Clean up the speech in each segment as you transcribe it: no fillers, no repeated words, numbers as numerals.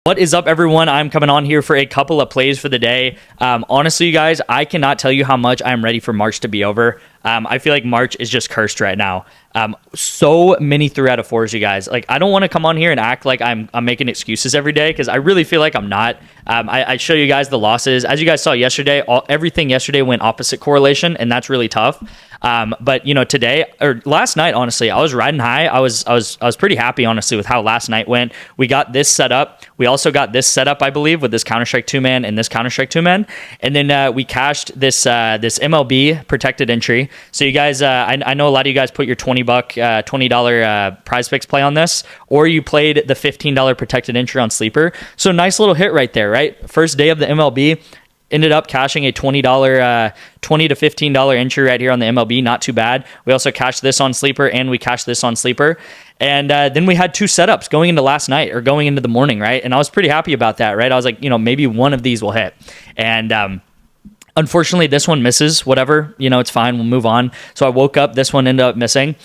What is up, everyone? I'm coming on here for a couple of plays for the day. Honestly, you guys, I cannot tell you how much I'm ready for March to be over. I feel like March is just cursed right now. So many 3 out of 4s, you guys. Like, I don't want to come on here and act like I'm making excuses every day, because I really feel like I'm not. I show you guys the losses. As you guys saw yesterday, everything yesterday went opposite correlation, and that's really tough. But you know, today or last night, honestly, I was riding high. I was pretty happy, honestly, with how last night went. We got this set up. We also got this set up, I believe, with this Counter-Strike 2-man and this Counter-Strike 2-man. And then we cashed this MLB protected entry. So you guys, I know a lot of you guys put your $20 PrizePicks play on this, or you played the $15 protected entry on Sleeper. So nice little hit right there, right? First day of the MLB. Ended up cashing a $20 to $15 entry right here on the MLB. Not too bad. We also cashed this on Sleeper, and we cashed this on Sleeper. And then we had 2 setups going into last night, or going into the morning, right? And I was pretty happy about that, right? I was like, you know, maybe one of these will hit. And unfortunately, this one misses. Whatever, you know, it's fine. We'll move on. So I woke up. This one ended up missing.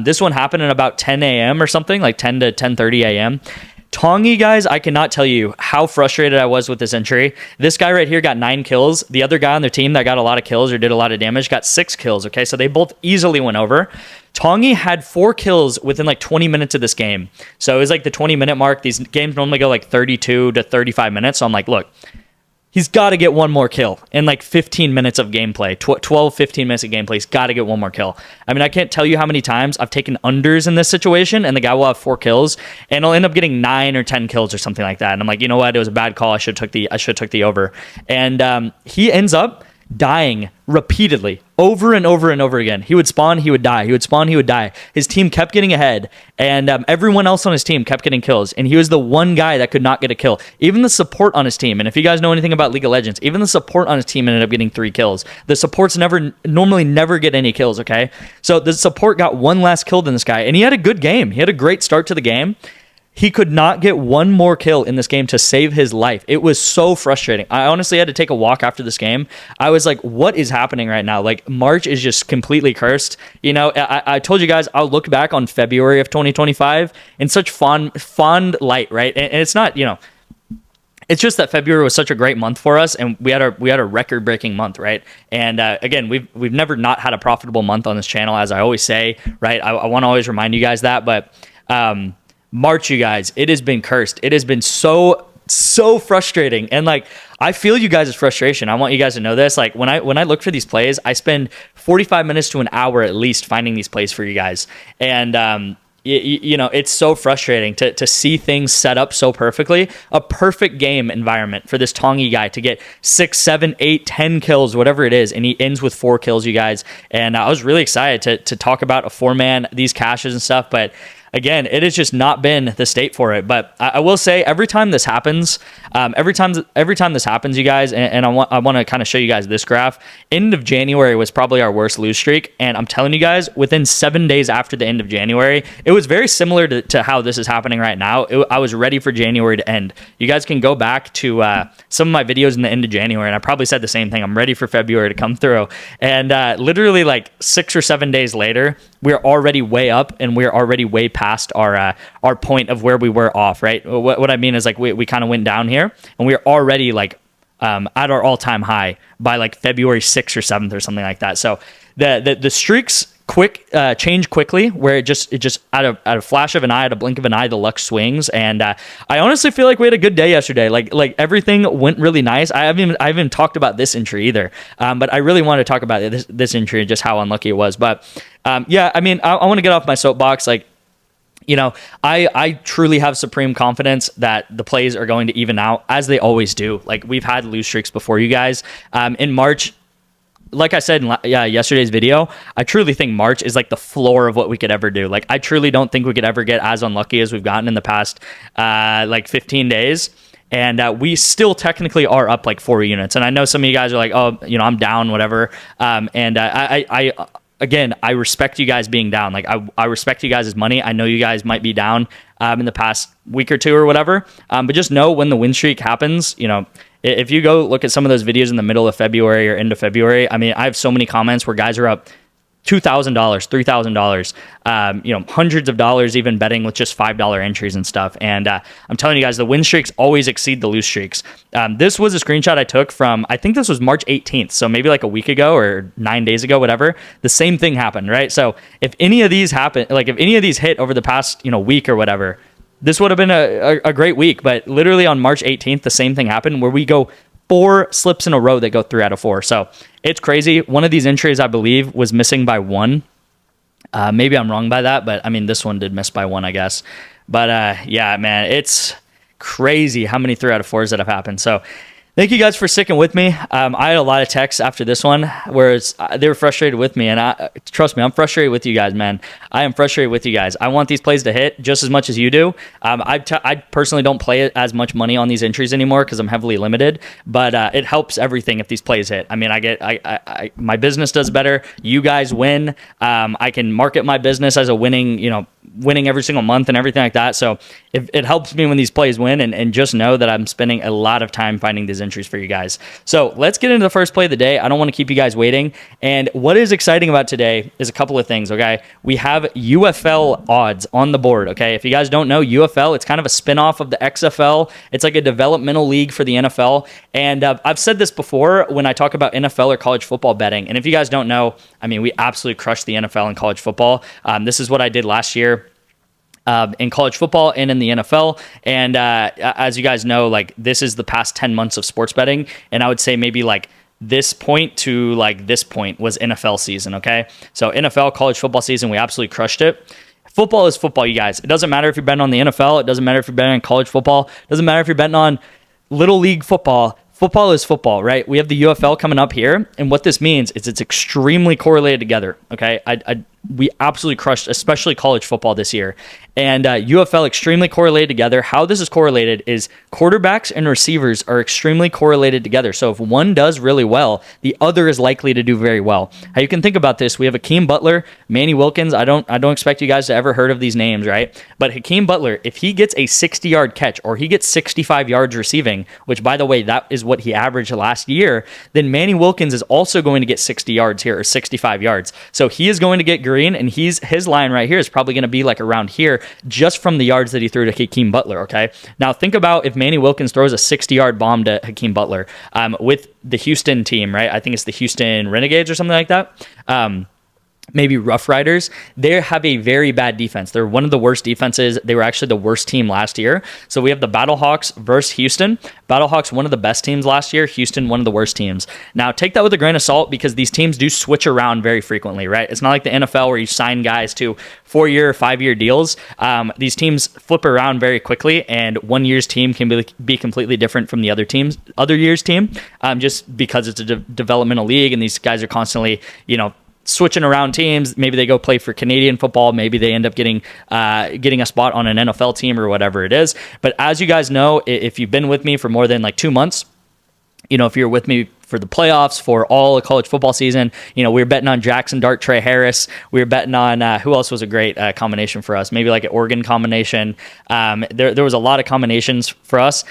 This one happened at about 10 a.m. or something, like 10 to 10:30 a.m. Tongi, guys, I cannot tell you how frustrated I was with this entry. This guy right here got 9 kills. The other guy on their team that got a lot of kills or did a lot of damage got 6 kills, okay? So they both easily went over. Tongi had 4 kills within like 20 minutes of this game. So it was like the 20-minute mark. These games normally go like 32 to 35 minutes. So I'm like, look, he's got to get one more kill in like 15 minutes of gameplay, 12, 15 minutes of gameplay. He's got to get one more kill. I mean, I can't tell you how many times I've taken unders in this situation, and the guy will have 4 kills, and he'll end up getting 9 or 10 kills or something like that. And I'm like, you know what? It was a bad call. I should have took the over. And he ends up dying repeatedly, over and over and over again. He would spawn, he would die. He would spawn, he would die. His team kept getting ahead, and everyone else on his team kept getting kills, and he was the one guy that could not get a kill. Even the support on his team, and if you guys know anything about League of Legends, even the support on his team ended up getting 3 kills. The supports normally never get any kills, okay? So the support got 1 last kill than this guy, and he had a good game. He had a great start to the game. He could not get 1 more kill in this game to save his life. It was so frustrating. I honestly had to take a walk after this game. I was like, what is happening right now? Like, March is just completely cursed. You know, I told you guys I'll look back on February of 2025 in such fond light, right? And it's not, you know, it's just that February was such a great month for us, and we had a record-breaking month, right? And again, we've never not had a profitable month on this channel, as I always say, right? I want to always remind you guys that, but March, you guys, it has been cursed. It has been so frustrating, and like, I feel you guys' frustration. I want you guys to know this. Like, when I look for these plays, I spend 45 minutes to an hour at least finding these plays for you guys, and you know, it's so frustrating to see things set up so perfectly. A perfect game environment for this Tongi guy to get 6, 7, 8, 10 kills, whatever it is, and he ends with 4 kills, you guys. And I was really excited to talk about a 4-man, these caches and stuff, but again, it has just not been the state for it. But I will say, every time this happens, every time this happens, you guys, and I want to kind of show you guys this graph. End of January was probably our worst lose streak, and I'm telling you guys, within 7 days after the end of January, it was very similar to how this is happening right now. I was ready for January to end. You guys can go back to some of my videos in the end of January, and I probably said the same thing. I'm ready for February to come through. And literally like 6 or 7 days later, we're already way up, and we're already way past our point of where we were off, right? What I mean is, like, we kind of went down here, and we're already like at our all-time high by like February 6th or 7th or something like that. So the streaks change quickly, where it just at a flash of an eye, at a blink of an eye, the luck swings. And I honestly feel like we had a good day yesterday. Like everything went really nice. I haven't talked about this entry either, but I really want to talk about this entry and just how unlucky it was. But yeah, I mean, I want to get off my soapbox. Like, you know, I truly have supreme confidence that the plays are going to even out, as they always do. Like, we've had lose streaks before, you guys. In March, like I said in yesterday's video, I truly think March is like the floor of what we could ever do. Like, I truly don't think we could ever get as unlucky as we've gotten in the past like 15 days. And we still technically are up like 4 units. And I know some of you guys are like, oh, you know, I'm down, whatever. Again, I respect you guys being down. Like, I respect you guys' money. I know you guys might be down in the past week or two or whatever. But just know, when the win streak happens, you know, if you go look at some of those videos in the middle of February or end of February, I mean, I have so many comments where guys are up $2,000, $3,000, hundreds of dollars even betting with just $5 entries and stuff. And I'm telling you guys, the win streaks always exceed the lose streaks. This was a screenshot I took from, I think this was March 18th. So maybe like a week ago or 9 days ago, whatever. The same thing happened, right? So if any of these happen, like if any of these hit over the past, week or whatever, this would have been a great week. But literally on March 18th, the same thing happened where we go 4 slips in a row that go 3 out of 4. So it's crazy. One of these entries, I believe, was missing by 1. Maybe I'm wrong by that, but I mean, this one did miss by 1, I guess. But yeah, man, it's crazy how many 3 out of 4s that have happened. So thank you guys for sticking with me. I had a lot of texts after this one where they were frustrated with me, and trust me, I'm frustrated with you guys, man. I am frustrated with you guys. I want these plays to hit just as much as you do. I personally don't play as much money on these entries anymore because I'm heavily limited, but it helps everything if these plays hit. I mean, my business does better. You guys win. I can market my business as a winning every single month and everything like that. So it helps me when these plays win, and just know that I'm spending a lot of time finding these entries for you guys. So let's get into the first play of the day. I don't want to keep you guys waiting. And what is exciting about today is a couple of things, okay? We have UFL odds on the board, okay? If you guys don't know, UFL, it's kind of a spinoff of the XFL. It's like a developmental league for the NFL. And I've said this before when I talk about NFL or college football betting. And if you guys don't know, I mean, we absolutely crushed the NFL and college football. This is what I did last year. In college football and in the NFL. And as you guys know, like this is the past 10 months of sports betting. And I would say maybe like this point to like this point was NFL season, okay? So NFL, college football season, we absolutely crushed it. Football is football, you guys. It doesn't matter if you're betting on the NFL. It doesn't matter if you're betting on college football. It doesn't matter if you're betting on little league football. Football is football, right? We have the UFL coming up here. And what this means is it's extremely correlated together, okay? We absolutely crushed, especially college football this year. And UFL extremely correlated together. How this is correlated is quarterbacks and receivers are extremely correlated together. So if one does really well, the other is likely to do very well. How you can think about this, we have Hakeem Butler, Manny Wilkins. I don't expect you guys to ever heard of these names, right? But Hakeem Butler, if he gets a 60-yard catch or he gets 65 yards receiving, which by the way, that is what he averaged last year, then Manny Wilkins is also going to get 60 yards here or 65 yards. So he is going to get green, and his line right here is probably going to be like around here just from the yards that he threw to Hakeem Butler, okay? Now think about if Manny Wilkins throws a 60-yard bomb to Hakeem Butler with the Houston team, right? I think it's the Houston Renegades or something like that. Maybe Rough Riders. They have a very bad defense. They're one of the worst defenses. They were actually the worst team last year. So we have the Battlehawks versus Houston. Battlehawks, one of the best teams last year. Houston, one of the worst teams. Now, take that with a grain of salt because these teams do switch around very frequently, right? It's not like the NFL where you sign guys to 4-year, 5-year deals. These teams flip around very quickly, and 1 year's team can be completely different from the other year's team, just because it's a developmental league, and these guys are constantly, switching around teams. Maybe they go play for Canadian football. Maybe they end up getting a spot on an NFL team or whatever it is. But as you guys know, if you've been with me for more than like 2 months, if you're with me for the playoffs, for all of college football season, we were betting on Jackson Dart, Trey Harris. We were betting on who else was a great combination for us? Maybe like an Oregon combination. There was a lot of combinations for us.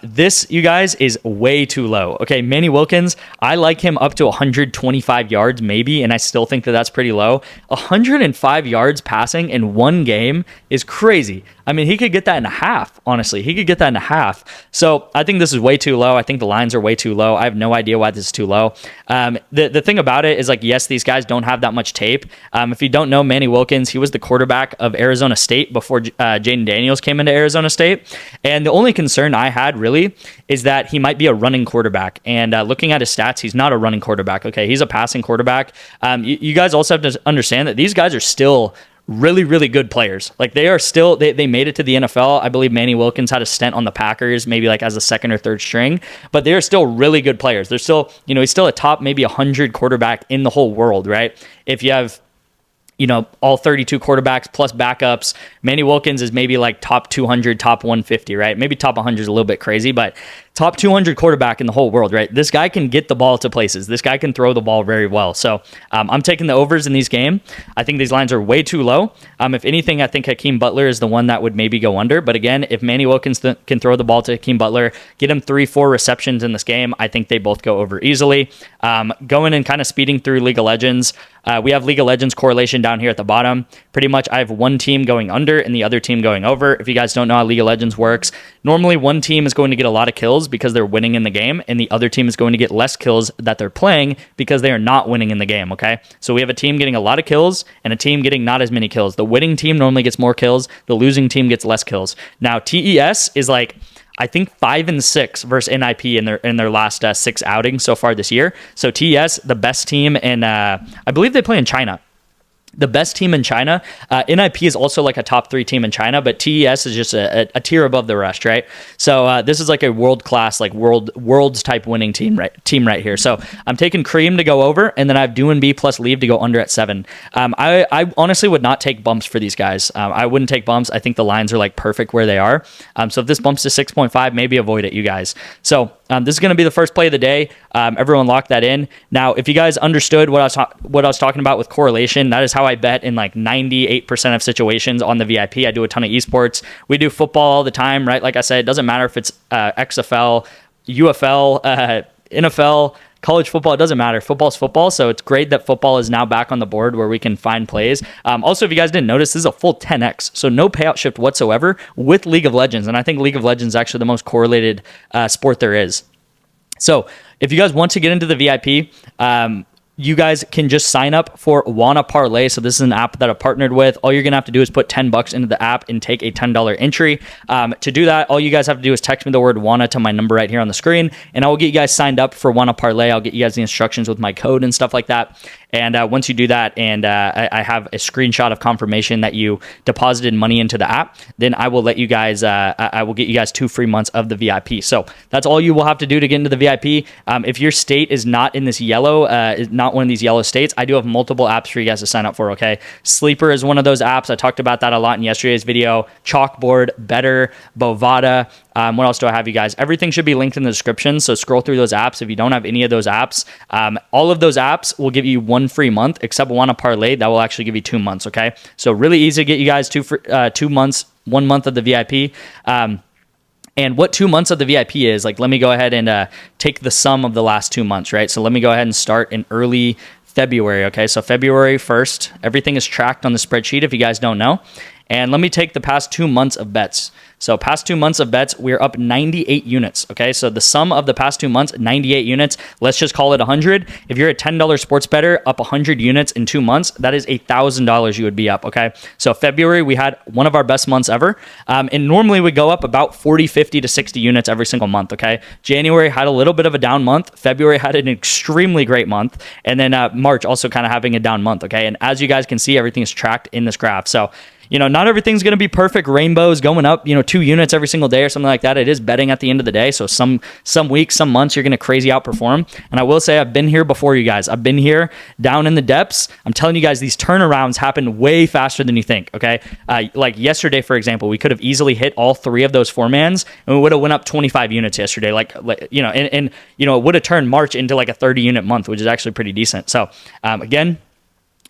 This, you guys, is way too low. Okay, Manny Wilkins, I like him up to 125 yards maybe, and I still think that that's pretty low. 105 yards passing in one game is crazy. I mean, he could get that in a half, honestly. He could get that in a half. So I think this is way too low. I think the lines are way too low. I have no idea why this is too low. The thing about it is, like, yes, these guys don't have that much tape. If you don't know Manny Wilkins, he was the quarterback of Arizona State before Jaden Daniels came into Arizona State. And the only concern I had really is that he might be a running quarterback. And looking at his stats, he's not a running quarterback. Okay, he's a passing quarterback. You guys also have to understand that these guys are still really, really good players. Like they are still, they made it to the NFL. I believe Manny Wilkins had a stint on the Packers, maybe like as a second or third string, but they're still really good players. They're still, he's still a top maybe 100 quarterback in the whole world, right? If you have, all 32 quarterbacks plus backups, Manny Wilkins is maybe like top 200, top 150, right? Maybe top 100 is a little bit crazy, but top 200 quarterback in the whole world, right? This guy can get the ball to places. This guy can throw the ball very well. So I'm taking the overs in these games. I think these lines are way too low. If anything, I think Hakeem Butler is the one that would maybe go under. But again, if Manny Wilkins can throw the ball to Hakeem Butler, get him 3-4 receptions in this game, I think they both go over easily. Going and kind of speeding through League of Legends, We have League of Legends correlation down here at the bottom. Pretty much I have one team going under and the other team going over. If you guys don't know how League of Legends works, normally one team is going to get a lot of kills because they're winning in the game, and the other team is going to get less kills that they're playing because they are not winning in the game, okay? So we have a team getting a lot of kills and a team getting not as many kills. The winning team normally gets more kills. The losing team gets less kills. Now, TES is like, I think 5-6 versus NIP in their last 6 outings so far this year. So TES, the best team in, I believe they play in China. The best team in China. NIP is also like a top 3 team in China, but TES is just a tier above the rest, right? So this is like a world-class, like world's type winning team right here. So I'm taking Cream to go over, and then I have wnba plus Leave to go under at 7. I honestly would not take bumps for these guys. I wouldn't take bumps. I think the lines are like perfect where they are. So if this bumps to 6.5, maybe avoid it, you guys. So this is going to be the first play of the day. Everyone lock that in. Now, if you guys understood what I was talking about with correlation, that is how I bet in like 98% of situations on the VIP. I do a ton of esports. We do football all the time, right? Like I said, it doesn't matter if it's XFL, UFL, NFL, college football. It doesn't matter. Football's football. So it's great that football is now back on the board where we can find plays. Also, if you guys didn't notice, this is a full 10x. So no payout shift whatsoever with League of Legends. And I think League of Legends is actually the most correlated sport there is. So if you guys want to get into the VIP, you guys can just sign up for Wanna Parlay. So this is an app that I've partnered with. All you're going to have to do is put $10 into the app and take a $10 entry. To do that, all you guys have to do is text me the word Wanna to my number right here on the screen, and I will get you guys signed up for Wanna Parlay. I'll get you guys the instructions with my code and stuff like that. And once you do that, and I have a screenshot of confirmation that you deposited money into the app, then I will let you guys, I will get you guys 2 free months of the VIP. So that's all you will have to do to get into the VIP. If your state is not in this yellow, is not one of these yellow states, I do have multiple apps for you guys to sign up for, okay? Sleeper is one of those apps. I talked about that a lot in yesterday's video. Chalkboard, Better, Bovada. What else do I have, you guys? Everything should be linked in the description, so scroll through those apps. If you don't have any of those apps, all of those apps will give you 1 free month, except Wanna Parlay. That will actually give you 2 months, okay? So really easy to get you guys 2 months, 1 month of the VIP. And what 2 months of the VIP is, like, let me go ahead and take the sum of the last 2 months, right? So let me go ahead and start in early February, okay? So February 1st, everything is tracked on the spreadsheet if you guys don't know. And let me take the past 2 months of bets. So past 2 months of bets, we're up 98 units, okay? So the sum of the past 2 months, 98 units. Let's just call it 100. If you're a $10 sports bettor, up 100 units in 2 months, that is $1,000 you would be up, okay? So February, we had one of our best months ever. And normally we go up about 40, 50 to 60 units every single month, okay? January had a little bit of a down month. February had an extremely great month. And then March also kind of having a down month, okay? And as you guys can see, everything is tracked in this graph. So, you know, not everything's going to be perfect. Rainbows going up, 2 units every single day or something like that. It is betting at the end of the day. So some weeks, some months, you're going to crazy outperform. And I will say, I've been here before, you guys. I've been here down in the depths. I'm telling you guys, these turnarounds happen way faster than you think, okay? Like yesterday, for example, we could have easily hit all 3 of those 4-mans, and we would have went up 25 units yesterday. And it would have turned March into like a 30-unit month, which is actually pretty decent. So, again,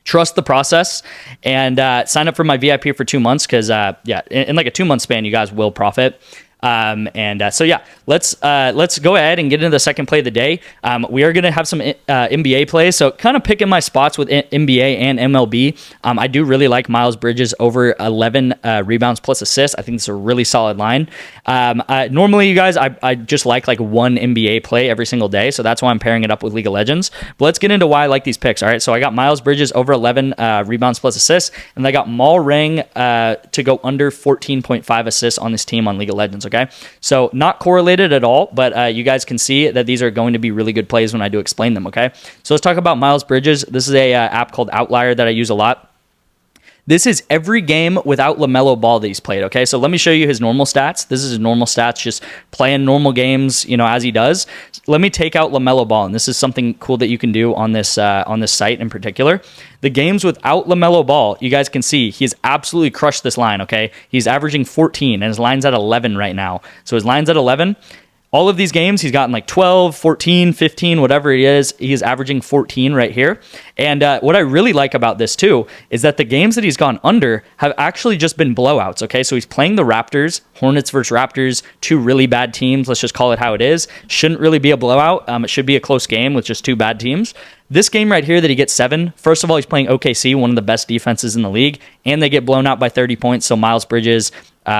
trust the process and sign up for my VIP for 2 months because, in like a 2-month span, you guys will profit. So yeah, let's go ahead and get into the second play of the day. We are going to have some NBA plays, so kind of picking my spots with NBA and MLB. I do really like Miles Bridges over 11 rebounds plus assists. I think it's a really solid line. Normally, you guys, I just like one NBA play every single day, so that's why I'm pairing it up with League of Legends. But let's get into why I like these picks. All right, so I got Miles Bridges over 11 rebounds plus assists, and I got Mal Rang to go under 14.5 assists on this team on League of Legends. Okay, so not correlated at all, but you guys can see that these are going to be really good plays when I do explain them. Okay, so let's talk about Miles Bridges. This is a app called Outlier that I use a lot. This is every game without LaMelo Ball that he's played, okay? So let me show you his normal stats. This is his normal stats, just playing normal games, as he does. Let me take out LaMelo Ball, and this is something cool that you can do on this site in particular. The games without LaMelo Ball, you guys can see he's absolutely crushed this line, okay? He's averaging 14, and his line's at 11 right now. So his line's at 11. All of these games, he's gotten like 12, 14, 15, whatever it is. He is averaging 14 right here. And what I really like about this too is that the games that he's gone under have actually just been blowouts, okay? So he's playing the Raptors, Hornets versus Raptors, two really bad teams. Let's just call it how it is. Shouldn't really be a blowout. It should be a close game with just two bad teams. This game right here that he gets 7, first of all, he's playing OKC, one of the best defenses in the league, and they get blown out by 30 points. So Miles Bridges,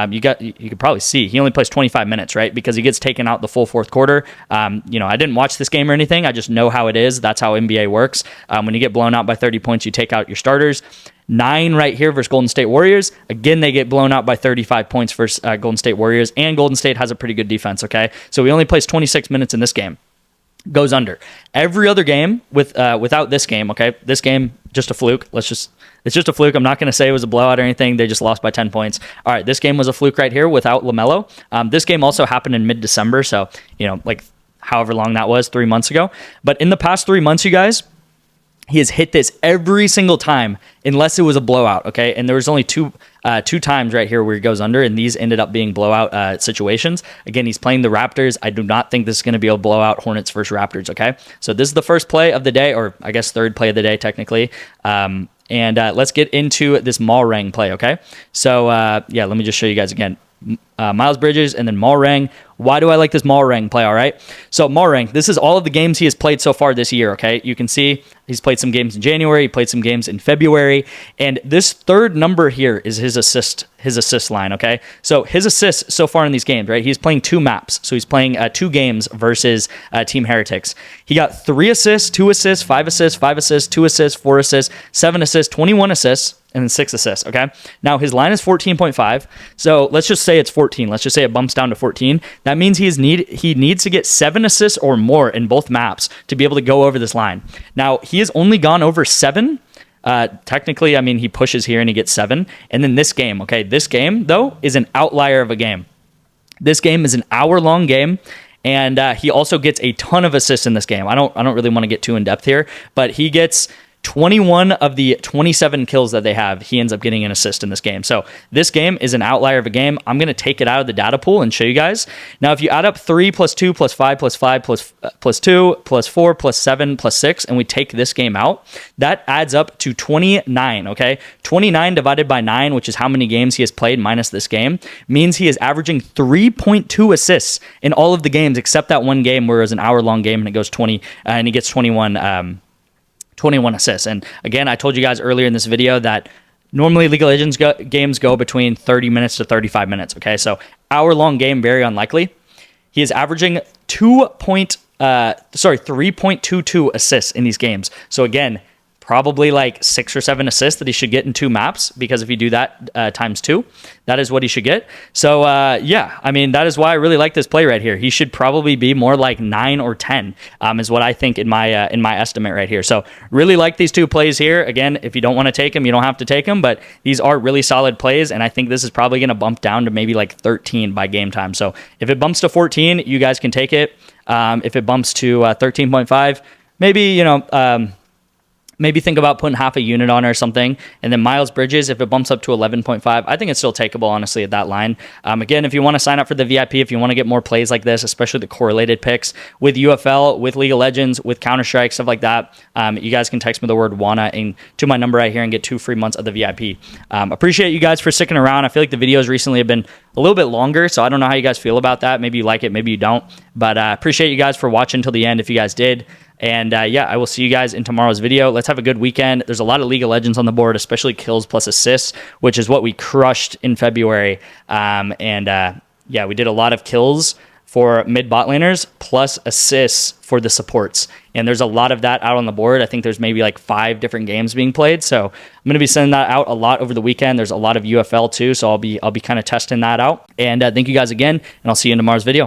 you could probably see he only plays 25 minutes, right? Because he gets taken out the full fourth quarter. I didn't watch this game or anything. I just know how it is. That's how NBA works. When you get blown out by 30 points, you take out your starters. 9 right here versus Golden State Warriors. Again, they get blown out by 35 points versus Golden State Warriors, and Golden State has a pretty good defense, okay? So he only plays 26 minutes in this game. Goes under. Every other game without this game, okay? This game, just a fluke. It's just a fluke. I'm not going to say it was a blowout or anything. They just lost by 10 points. All right, this game was a fluke right here without LaMelo. This game also happened in mid-December, so, like however long that was, 3 months ago. But in the past 3 months, you guys, he has hit this every single time unless it was a blowout, okay? And there was only two times right here where he goes under, and these ended up being blowout situations. Again, he's playing the Raptors. I do not think this is going to be a blowout Hornets versus Raptors, okay? So this is the first play of the day, or I guess third play of the day technically. And let's get into this Malrang play, okay? So, let me just show you guys again. Miles Bridges and then Malrang. Why do I like this Malrang play, all right? So Malrang, this is all of the games he has played so far this year, okay? You can see he's played some games in January, he played some games in February, and this third number here is his assist line, okay? So his assists so far in these games, right? He's playing 2 maps, so he's playing 2 games versus Team Heretics. He got 3 assists, 2 assists, 5 assists, 5 assists, 2 assists, 4 assists, 7 assists, 21 assists, and then 6 assists, okay? Now, his line is 14.5, so let's just say it's 14. Let's just say it bumps down to 14. That means he needs to get 7 assists or more in both maps to be able to go over this line. Now, he has only gone over 7. Technically, I mean, he pushes here and he gets 7. And then this game, okay? This game, though, is an outlier of a game. This game is an hour-long game. And he also gets a ton of assists in this game. I don't really want to get too in-depth here, but he gets 21 of the 27 kills that they have, he ends up getting an assist in this game. So this game is an outlier of a game. I'm going to take it out of the data pool and show you guys. Now, if you add up 3 plus 2 plus 5 plus 5 plus 2 plus 4 plus 7 plus 6, and we take this game out, that adds up to 29, okay? 29 divided by 9, which is how many games he has played minus this game, means he is averaging 3.2 assists in all of the games except that one game where it was an hour-long game and it goes 20, and he gets 21 assists. And again, I told you guys earlier in this video that normally League of Legends games go between 30 minutes to 35 minutes, okay? So hour-long game, very unlikely. He is averaging 3.22 assists in these games. So again, probably like 6 or 7 assists that he should get in 2 maps, because if you do that times 2, that is what he should get. So yeah, I mean, that is why I really like this play right here. He should probably be more like 9 or 10 is what I think in my estimate right here. So really like these 2 plays here. Again, if you don't want to take them, you don't have to take them, but these are really solid plays, and I think this is probably going to bump down to maybe like 13 by game time. So if it bumps to 14, you guys can take it. If it bumps to 13.5, maybe, maybe think about putting half a unit on or something. And then Miles Bridges, if it bumps up to 11.5, I think it's still takeable, honestly, at that line. Again, if you want to sign up for the VIP, if you want to get more plays like this, especially the correlated picks with UFL, with League of Legends, with Counter-Strike, stuff like that, you guys can text me the word WANNA to my number right here and get 2 free months of the VIP. Appreciate you guys for sticking around. I feel like the videos recently have been a little bit longer, so I don't know how you guys feel about that. Maybe you like it, maybe you don't. But appreciate you guys for watching till the end if you guys did. And yeah, I will see you guys in tomorrow's video. Let's have a good weekend. There's a lot of League of Legends on the board, especially kills plus assists, which is what we crushed in February. Yeah, we did a lot of kills for mid bot laners plus assists for the supports. And there's a lot of that out on the board. I think there's maybe like 5 different games being played. So I'm going to be sending that out a lot over the weekend. There's a lot of UFL too. So I'll be kind of testing that out. And thank you guys again, and I'll see you in tomorrow's video.